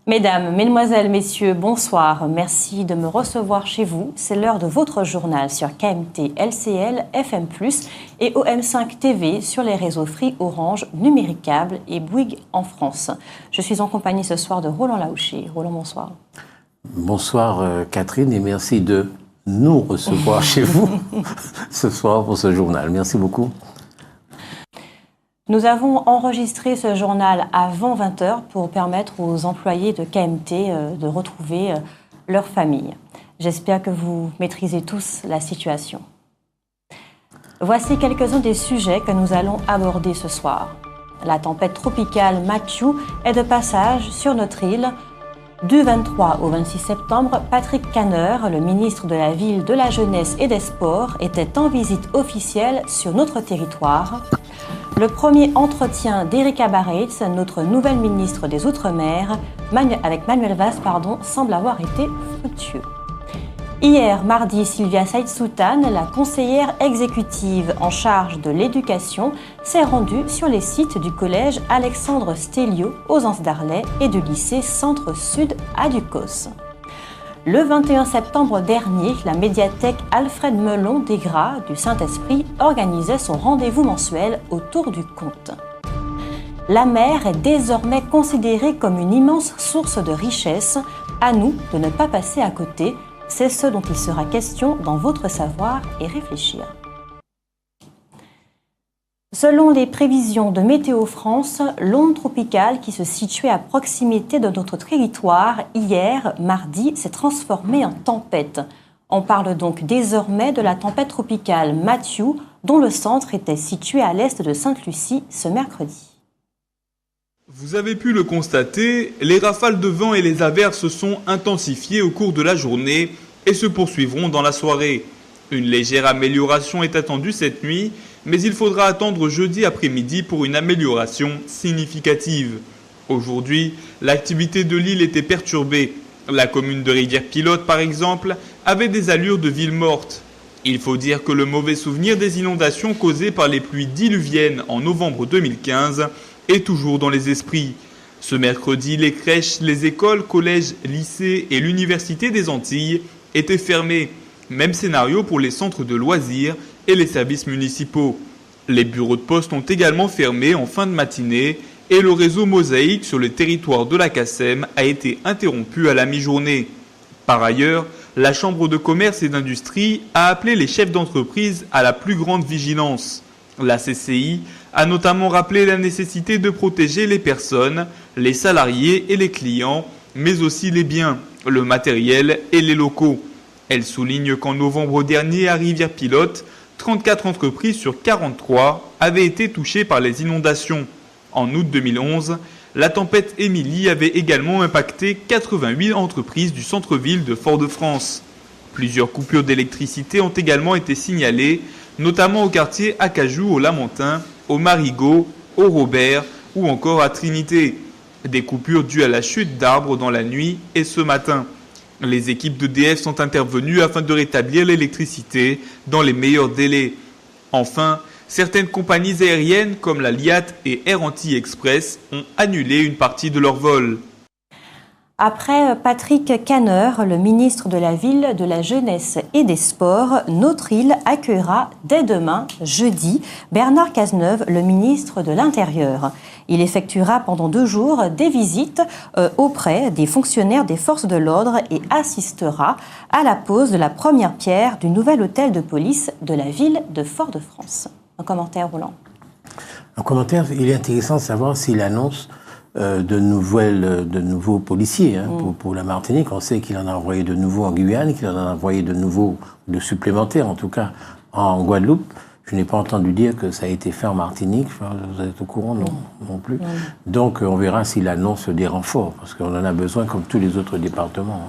Mesdames, Mesdemoiselles, Messieurs, bonsoir. Merci de me recevoir chez vous. C'est l'heure de votre journal sur KMT, LCL, FM+, et OM5 TV sur les réseaux Free, Orange, Numéricable et Bouygues en France. Je suis en compagnie ce soir de Roland Laouché. Roland, bonsoir. Bonsoir Catherine et merci de nous recevoir chez vous ce soir pour ce journal. Merci beaucoup. Nous avons enregistré ce journal avant 20h pour permettre aux employés de KMT de retrouver leur famille. J'espère que vous maîtrisez tous la situation. Voici quelques-uns des sujets que nous allons aborder ce soir. La tempête tropicale Matthew est de passage sur notre île. Du 23 au 26 septembre, Patrick Kanner, le ministre de la Ville, de la Jeunesse et des Sports, était en visite officielle sur notre territoire. Le premier entretien d'Erika Bareitz, notre nouvelle ministre des Outre-mer, avec Manuel Valls, semble avoir été fructueux. Hier, mardi, Sylvia Saïd Soutane, la conseillère exécutive en charge de l'éducation, s'est rendue sur les sites du collège Alexandre Stelio aux Anses d'Arlet et du lycée Centre-Sud à Ducos. Le 21 septembre dernier, la médiathèque Alfred Melon d'Aigras du Saint-Esprit organisait son rendez-vous mensuel autour du conte. La mer est désormais considérée comme une immense source de richesse. À nous de ne pas passer à côté. C'est ce dont il sera question dans votre savoir et réfléchir. Selon les prévisions de Météo France, l'onde tropicale qui se situait à proximité de notre territoire hier, mardi, s'est transformée en tempête. On parle donc désormais de la tempête tropicale Matthew, dont le centre était situé à l'est de Sainte-Lucie ce mercredi. Vous avez pu le constater, les rafales de vent et les averses se sont intensifiées au cours de la journée et se poursuivront dans la soirée. Une légère amélioration est attendue cette nuit, mais il faudra attendre jeudi après-midi pour une amélioration significative. Aujourd'hui, l'activité de l'île était perturbée. La commune de Rivière-Pilote, par exemple, avait des allures de ville morte. Il faut dire que le mauvais souvenir des inondations causées par les pluies diluviennes en novembre 2015 est toujours dans les esprits. Ce mercredi, les crèches, les écoles, collèges, lycées et l'université des Antilles étaient fermées. Même scénario pour les centres de loisirs et les services municipaux. Les bureaux de poste ont également fermé en fin de matinée et le réseau Mosaïque sur le territoire de la CACEM a été interrompu à la mi-journée. Par ailleurs, la Chambre de commerce et d'industrie a appelé les chefs d'entreprise à la plus grande vigilance. La CCI a notamment rappelé la nécessité de protéger les personnes, les salariés et les clients, mais aussi les biens, le matériel et les locaux. Elle souligne qu'en novembre dernier, à Rivière-Pilote, 34 entreprises sur 43 avaient été touchées par les inondations. En août 2011, la tempête Émilie avait également impacté 88 entreprises du centre-ville de Fort-de-France. Plusieurs coupures d'électricité ont également été signalées, notamment au quartier Acajou, au Lamentin, au Marigot, au Robert ou encore à Trinité. Des coupures dues à la chute d'arbres dans la nuit et ce matin. Les équipes d'EDF sont intervenues afin de rétablir l'électricité dans les meilleurs délais. Enfin, certaines compagnies aériennes comme la Liat et Air Antilles Express ont annulé une partie de leurs vols. Après Patrick Kanner, le ministre de la Ville, de la Jeunesse et des Sports, notre île accueillera dès demain, jeudi, Bernard Cazeneuve, le ministre de l'Intérieur. Il effectuera pendant 2 jours des visites auprès des fonctionnaires des forces de l'ordre et assistera à la pose de la première pierre du nouvel hôtel de police de la ville de Fort-de-France. Un commentaire, Roland. Un commentaire, il est intéressant de savoir s'il annonce de nouveaux policiers pour la Martinique. On sait qu'il en a envoyé de nouveaux en Guyane, qu'il en a envoyé de supplémentaires, en tout cas en Guadeloupe. Je n'ai pas entendu dire que ça a été fait en Martinique. Vous êtes au courant? Non plus. Donc on verra s'il annonce des renforts, parce qu'on en a besoin comme tous les autres départements.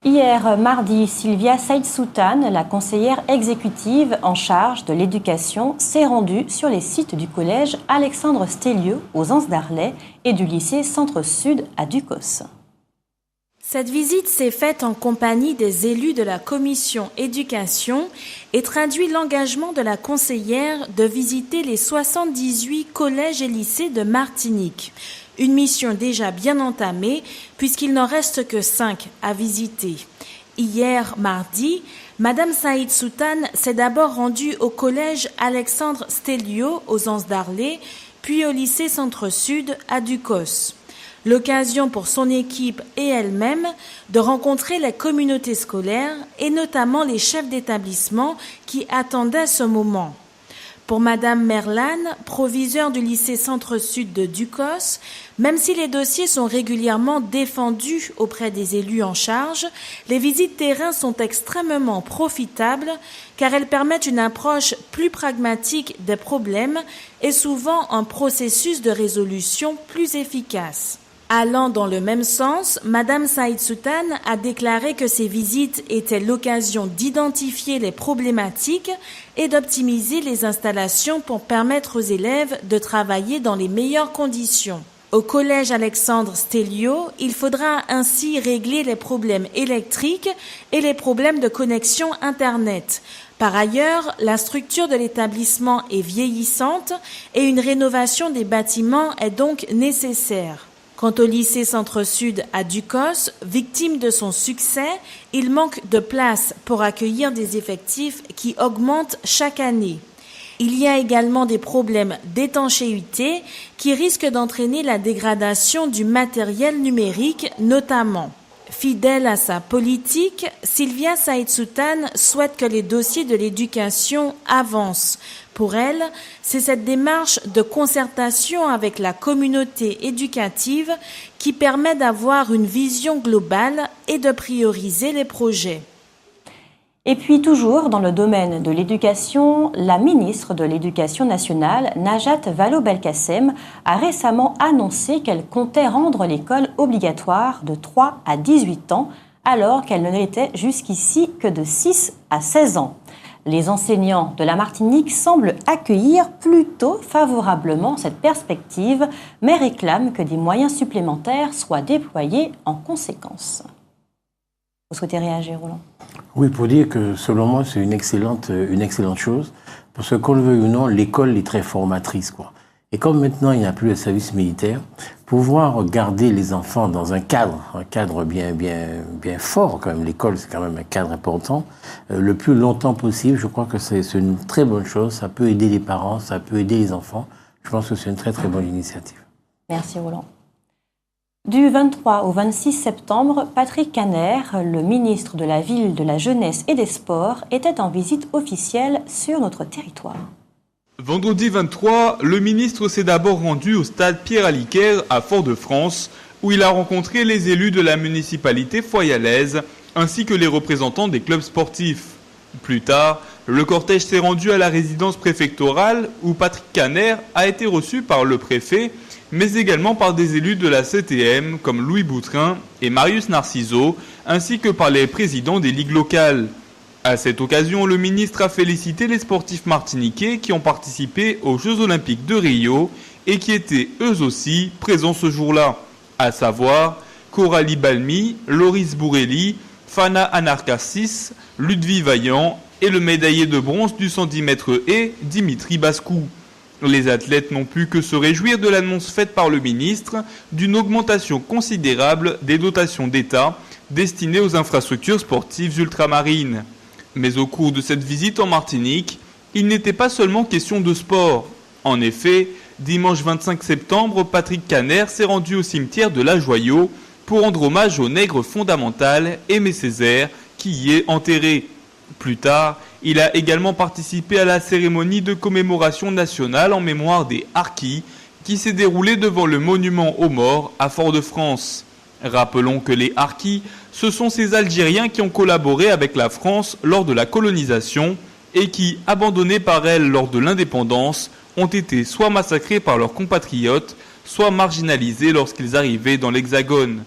Hier, mardi, Sylvia Saïd Soutane, la conseillère exécutive en charge de l'éducation, s'est rendue sur les sites du collège Alexandre Stelio aux Anses d'Arlet et du lycée Centre-Sud à Ducos. Cette visite s'est faite en compagnie des élus de la commission éducation et traduit l'engagement de la conseillère de visiter les 78 collèges et lycées de Martinique. Une mission déjà bien entamée puisqu'il n'en reste que 5 à visiter. Hier, mardi, Madame Saïd Soutane s'est d'abord rendue au collège Alexandre Stelio aux Anses d'Arlé, puis au lycée Centre-Sud à Ducos. L'occasion pour son équipe et elle-même de rencontrer les communautés scolaires et notamment les chefs d'établissement qui attendaient ce moment. Pour Madame Merlane, proviseure du lycée Centre-Sud de Ducos, même si les dossiers sont régulièrement défendus auprès des élus en charge, les visites terrain sont extrêmement profitables car elles permettent une approche plus pragmatique des problèmes et souvent un processus de résolution plus efficace. Allant dans le même sens, Madame Saïd Soutane a déclaré que ces visites étaient l'occasion d'identifier les problématiques et d'optimiser les installations pour permettre aux élèves de travailler dans les meilleures conditions. Au collège Alexandre Stelio, il faudra ainsi régler les problèmes électriques et les problèmes de connexion Internet. Par ailleurs, la structure de l'établissement est vieillissante et une rénovation des bâtiments est donc nécessaire. Quant au lycée Centre-Sud à Ducos, victime de son succès, il manque de place pour accueillir des effectifs qui augmentent chaque année. Il y a également des problèmes d'étanchéité qui risquent d'entraîner la dégradation du matériel numérique notamment. Fidèle à sa politique, Sylvia Saïd Soutane souhaite que les dossiers de l'éducation avancent. Pour elle, c'est cette démarche de concertation avec la communauté éducative qui permet d'avoir une vision globale et de prioriser les projets. Et puis toujours dans le domaine de l'éducation, la ministre de l'Éducation nationale, Najat Vallaud-Belkacem, a récemment annoncé qu'elle comptait rendre l'école obligatoire de 3 à 18 ans, alors qu'elle ne l'était jusqu'ici que de 6 à 16 ans. Les enseignants de la Martinique semblent accueillir plutôt favorablement cette perspective, mais réclament que des moyens supplémentaires soient déployés en conséquence. Vous souhaitez réagir, Roland ? Oui, pour dire que selon moi, c'est une excellente chose, parce que qu'on le veuille ou non, l'école est très formatrice, quoi. Et comme maintenant il n'y a plus de service militaire, pouvoir garder les enfants dans un cadre bien fort, quand même, l'école c'est quand même un cadre important, le plus longtemps possible, je crois que c'est une très bonne chose, ça peut aider les parents, ça peut aider les enfants, je pense que c'est une très très bonne initiative. Merci Roland. Du 23 au 26 septembre, Patrick Caner, le ministre de la Ville, de la Jeunesse et des Sports, était en visite officielle sur notre territoire. Vendredi 23, le ministre s'est d'abord rendu au stade Pierre-Aliquer à Fort-de-France, où il a rencontré les élus de la municipalité foyalaise, ainsi que les représentants des clubs sportifs. Plus tard, le cortège s'est rendu à la résidence préfectorale, où Patrick Caner a été reçu par le préfet, mais également par des élus de la CTM comme Louis Boutrin et Marius Narciso, ainsi que par les présidents des ligues locales. À cette occasion, le ministre a félicité les sportifs martiniquais qui ont participé aux Jeux Olympiques de Rio et qui étaient eux aussi présents ce jour-là, à savoir Coralie Balmy, Loris Bourrelli, Fana Anarkassis, Ludwig Vaillant et le médaillé de bronze du 110 mètres haies, Dimitri Bascou. Les athlètes n'ont pu que se réjouir de l'annonce faite par le ministre d'une augmentation considérable des dotations d'État destinées aux infrastructures sportives ultramarines. Mais au cours de cette visite en Martinique, il n'était pas seulement question de sport. En effet, dimanche 25 septembre, Patrick Caner s'est rendu au cimetière de La Joyeuse pour rendre hommage au nègre fondamental Aimé Césaire qui y est enterré. Plus tard, il a également participé à la cérémonie de commémoration nationale en mémoire des harkis qui s'est déroulée devant le monument aux morts à Fort-de-France. Rappelons que les harkis, ce sont ces Algériens qui ont collaboré avec la France lors de la colonisation et qui, abandonnés par elle lors de l'indépendance, ont été soit massacrés par leurs compatriotes, soit marginalisés lorsqu'ils arrivaient dans l'Hexagone.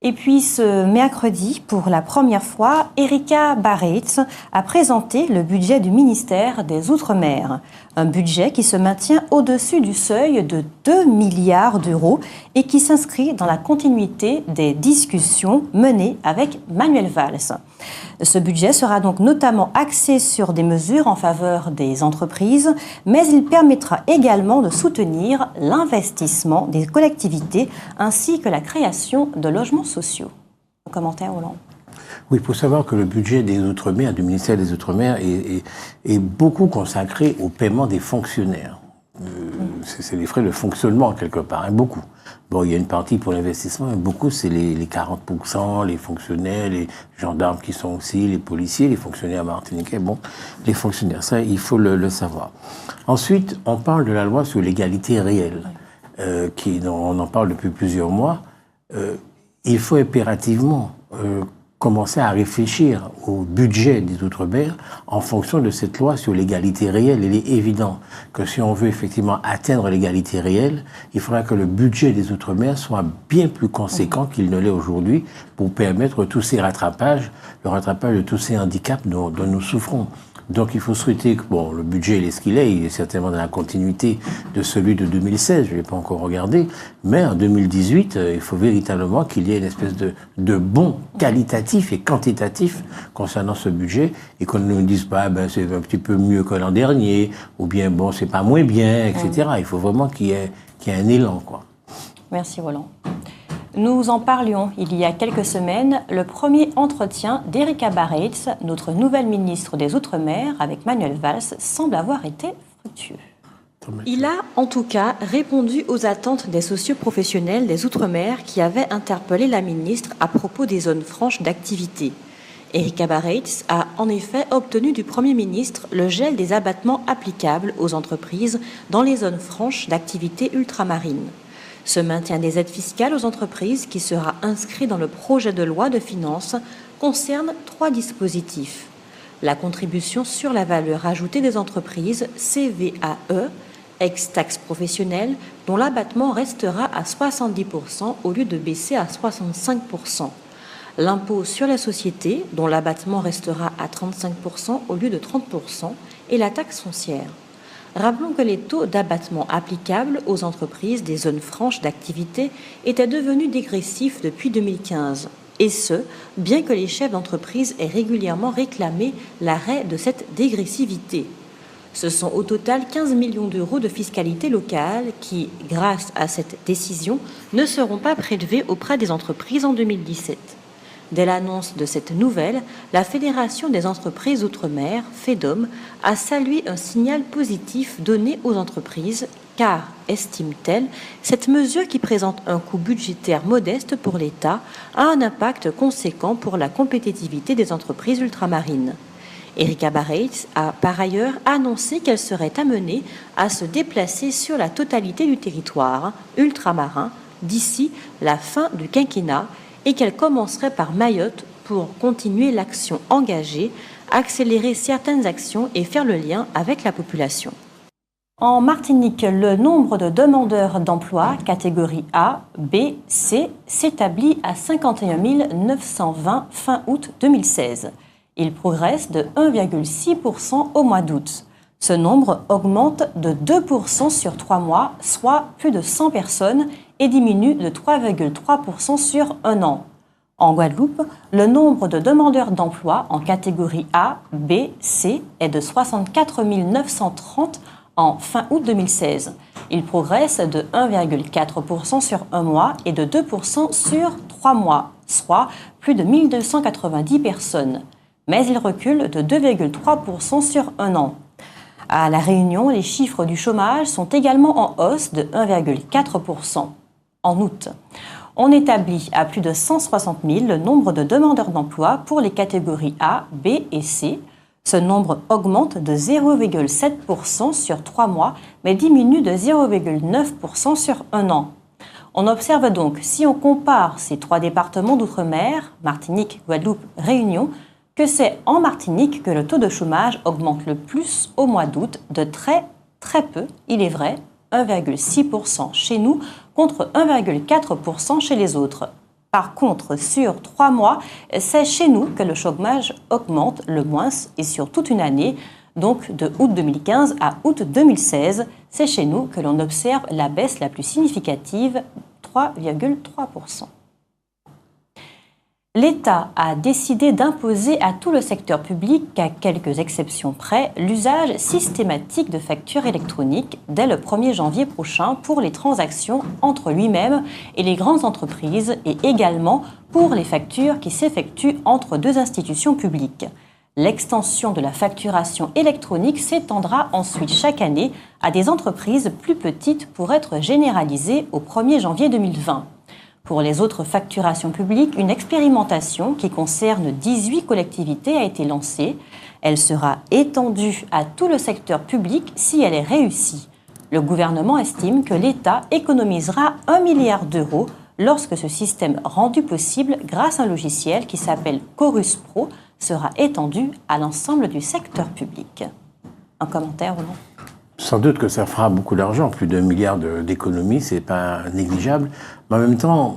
Et puis ce mercredi, pour la première fois, Erika Bareits a présenté le budget du ministère des Outre-mer. Un budget qui se maintient au-dessus du seuil de 2 milliards d'euros et qui s'inscrit dans la continuité des discussions menées avec Manuel Valls. Ce budget sera donc notamment axé sur des mesures en faveur des entreprises, mais il permettra également de soutenir l'investissement des collectivités ainsi que la création de logements sociaux. Un commentaire, Roland? Oui, il faut savoir que le budget des Outre-mer, du ministère des Outre-mer, est beaucoup consacré au paiement des fonctionnaires. C'est les frais de fonctionnement, quelque part, hein, beaucoup. Bon, il y a une partie pour l'investissement, mais beaucoup, c'est les 40%, les fonctionnaires, les gendarmes qui sont aussi, les policiers, les fonctionnaires martiniquais. Bon, les fonctionnaires, ça, il faut le savoir. Ensuite, on parle de la loi sur l'égalité réelle, on en parle depuis plusieurs mois. Il faut impérativement commencer à réfléchir au budget des Outre-mer en fonction de cette loi sur l'égalité réelle. Il est évident que si on veut effectivement atteindre l'égalité réelle, il faudra que le budget des Outre-mer soit bien plus conséquent qu'il ne l'est aujourd'hui pour permettre tous ces rattrapages, le rattrapage de tous ces handicaps dont nous souffrons. Donc il faut souhaiter que le budget il est ce qu'il est, il est certainement dans la continuité de celui de 2016, je ne l'ai pas encore regardé, mais en 2018, il faut véritablement qu'il y ait une espèce de bond qualitatif et quantitatif concernant ce budget et qu'on ne nous dise pas c'est un petit peu mieux que l'an dernier, ou bien c'est pas moins bien, etc. Il faut vraiment qu'il y ait un élan, quoi. Merci Roland. Nous en parlions il y a quelques semaines, le premier entretien d'Erika Bareits, notre nouvelle ministre des Outre-mer, avec Manuel Valls, semble avoir été fructueux. Il a en tout cas répondu aux attentes des socioprofessionnels des Outre-mer qui avaient interpellé la ministre à propos des zones franches d'activité. Erika Bareits a en effet obtenu du Premier ministre le gel des abattements applicables aux entreprises dans les zones franches d'activité ultramarines. Ce maintien des aides fiscales aux entreprises, qui sera inscrit dans le projet de loi de finances, concerne 3 dispositifs. La contribution sur la valeur ajoutée des entreprises, CVAE, ex-taxe professionnelle, dont l'abattement restera à 70% au lieu de baisser à 65%. L'impôt sur la société, dont l'abattement restera à 35% au lieu de 30%, et la taxe foncière. Rappelons que les taux d'abattement applicables aux entreprises des zones franches d'activité étaient devenus dégressifs depuis 2015. Et ce, bien que les chefs d'entreprise aient régulièrement réclamé l'arrêt de cette dégressivité. Ce sont au total 15 millions d'euros de fiscalité locale qui, grâce à cette décision, ne seront pas prélevés auprès des entreprises en 2017. Dès l'annonce de cette nouvelle, la Fédération des entreprises Outre-mer, FEDOM, a salué un signal positif donné aux entreprises, car, estime-t-elle, cette mesure qui présente un coût budgétaire modeste pour l'État a un impact conséquent pour la compétitivité des entreprises ultramarines. Erika Bareits a par ailleurs annoncé qu'elle serait amenée à se déplacer sur la totalité du territoire ultramarin d'ici la fin du quinquennat et qu'elle commencerait par Mayotte pour continuer l'action engagée, accélérer certaines actions et faire le lien avec la population. En Martinique, le nombre de demandeurs d'emploi catégorie A, B, C s'établit à 51 920 fin août 2016. Il progresse de 1,6% au mois d'août. Ce nombre augmente de 2% sur 3 mois, soit plus de 100 personnes, et diminue de 3,3% sur un an. En Guadeloupe, le nombre de demandeurs d'emploi en catégorie A, B, C est de 64 930 en fin août 2016. Il progresse de 1,4% sur un mois et de 2% sur 3 mois, soit plus de 1290 personnes. Mais il recule de 2,3% sur un an. À La Réunion, les chiffres du chômage sont également en hausse de 1,4%. En août, on établit à plus de 160 000 le nombre de demandeurs d'emploi pour les catégories A, B et C. Ce nombre augmente de 0,7% sur 3 mois, mais diminue de 0,9% sur un an. On observe donc, si on compare ces 3 départements d'outre-mer, Martinique, Guadeloupe, Réunion, que c'est en Martinique que le taux de chômage augmente le plus au mois d'août, de très peu, il est vrai, 1,6% chez nous contre 1,4% chez les autres. Par contre, sur 3 mois, c'est chez nous que le chômage augmente le moins et sur toute une année, donc de août 2015 à août 2016, c'est chez nous que l'on observe la baisse la plus significative, 3,3%. L'État a décidé d'imposer à tout le secteur public, à quelques exceptions près, l'usage systématique de factures électroniques dès le 1er janvier prochain pour les transactions entre lui-même et les grandes entreprises et également pour les factures qui s'effectuent entre 2 institutions publiques. L'extension de la facturation électronique s'étendra ensuite chaque année à des entreprises plus petites pour être généralisée au 1er janvier 2020. Pour les autres facturations publiques, une expérimentation qui concerne 18 collectivités a été lancée. Elle sera étendue à tout le secteur public si elle est réussie. Le gouvernement estime que l'État économisera 1 milliard d'euros lorsque ce système rendu possible grâce à un logiciel qui s'appelle Chorus Pro sera étendu à l'ensemble du secteur public. Un commentaire ou non ? Sans doute que ça fera beaucoup d'argent, plus d'1 milliard d'économies, c'est pas négligeable. Mais en même temps,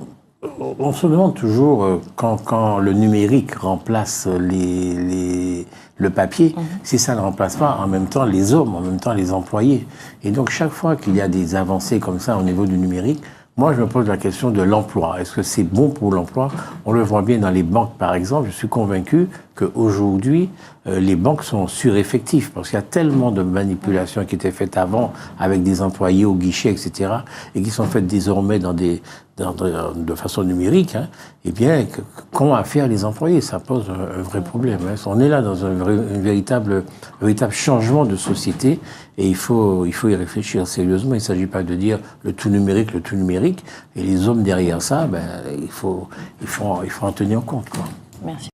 on se demande toujours quand le numérique remplace le papier, si ça ne remplace pas en même temps les hommes, en même temps les employés. Et donc chaque fois qu'il y a des avancées comme ça au niveau du numérique, moi, je me pose la question de l'emploi. Est-ce que c'est bon pour l'emploi ? On le voit bien dans les banques, par exemple. Je suis convaincu qu'aujourd'hui, les banques sont sureffectives parce qu'il y a tellement de manipulations qui étaient faites avant avec des employés au guichet, etc., et qui sont faites désormais de façon numérique. Eh bien, qu'ont à faire les employés ? Ça pose un vrai problème. On est là dans un véritable changement de société et il faut y réfléchir sérieusement. Il ne s'agit pas de dire le tout numérique. Et les hommes derrière ça, il faut en tenir compte, quoi. Merci.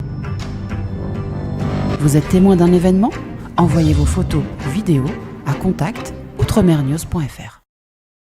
Vous êtes témoin d'un événement ? Envoyez vos photos ou vidéos à contact@outremernews.fr.